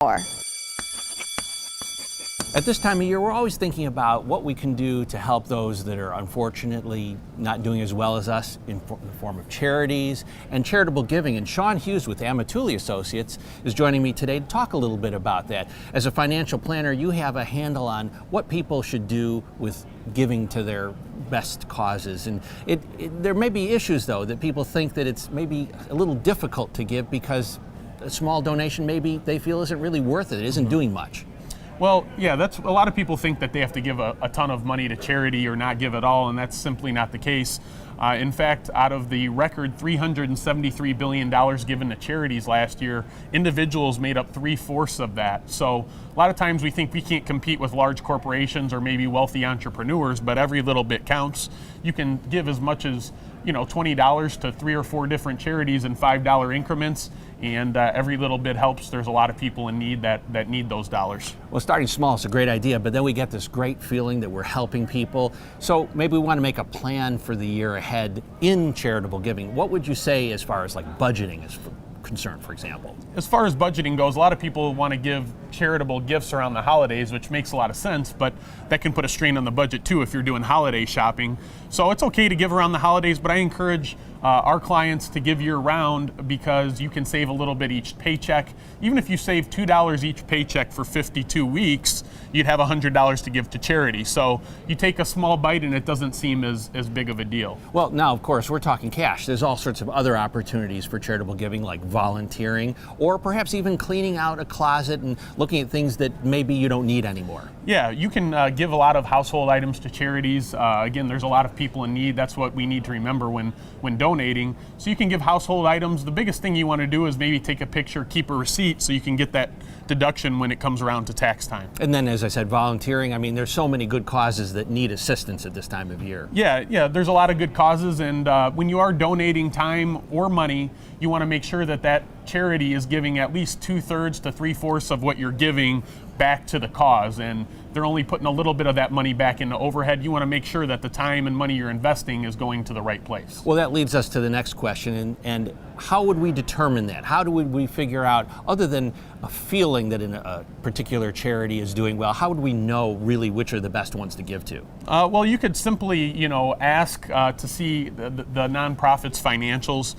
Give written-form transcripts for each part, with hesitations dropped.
Or At this time of year, we're always thinking about what we can do to help those that are unfortunately not doing as well as us in the form of charities and charitable giving. And Sean Hughes with Amatuli Associates is joining me today to talk a little bit about that. As a financial planner, you have a handle on what people should do with giving to their best causes. And there may be issues, though, that people think that it's maybe a little difficult to give because a small donation maybe they feel isn't really worth it, isn't doing much. Well, yeah, that's a lot of people think that they have to give a ton of money to charity or not give at all, and that's simply not the case. In fact, out of the record $373 billion given to charities last year, individuals made up 3/4 of that. So a lot of times we think we can't compete with large corporations or maybe wealthy entrepreneurs, but every little bit counts. You can give as much as $20 to 3 or 4 different charities in $5 increments, and every little bit helps. There's a lot of people in need that need those dollars. Well, starting small is a great idea, but then we get this great feeling that we're helping people. So maybe we want to make a plan for the year ahead in charitable giving. What would you say as far as like budgeting is concerned, for example? As far as budgeting goes, a lot of people want to give charitable gifts around the holidays, which makes a lot of sense, but that can put a strain on the budget too if you're doing holiday shopping. So it's okay to give around the holidays, but I encourage our clients to give year round because you can save a little bit each paycheck. Even if you save $2 each paycheck for 52 weeks, you'd have $100 to give to charity. So you take a small bite and it doesn't seem as big of a deal. Well, now, of course, we're talking cash. There's all sorts of other opportunities for charitable giving, like volunteering, or perhaps even cleaning out a closet and looking at things that maybe you don't need anymore. Yeah, you can give a lot of household items to charities. Again, there's a lot of people in need. That's what we need to remember when donating. So you can give household items. The biggest thing you want to do is maybe take a picture, keep a receipt so you can get that deduction when it comes around to tax time. And then, as I said, volunteering. I mean, there's so many good causes that need assistance at this time of year. Yeah, there's a lot of good causes, and when you are donating time or money, you want to make sure that charity is giving at least 2/3 to 3/4 of what you're giving back to the cause, and they're only putting a little bit of that money back into overhead. You want to make sure that the time and money you're investing is going to the right place. Well, that leads us to the next question, and how would we determine that? How would we figure out, other than a feeling that a particular charity is doing well, how would we know really which are the best ones to give to? Well, you could simply, ask to see the nonprofit's financials.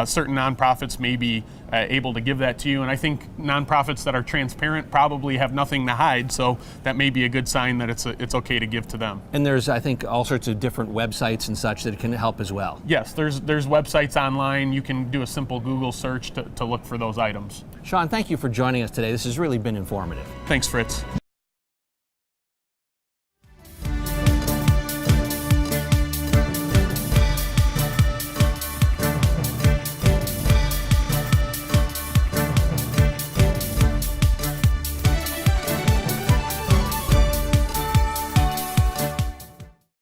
Certain nonprofits may be able to give that to you, and I think nonprofits that are transparent probably have nothing to hide, so that may be a good sign that it's okay to give to them. And there's, I think, all sorts of different websites and such that can help as well. Yes, there's websites online. You can do a simple Google search to look for those items. Sean, thank you for joining us today. This has really been informative. Thanks, Fritz.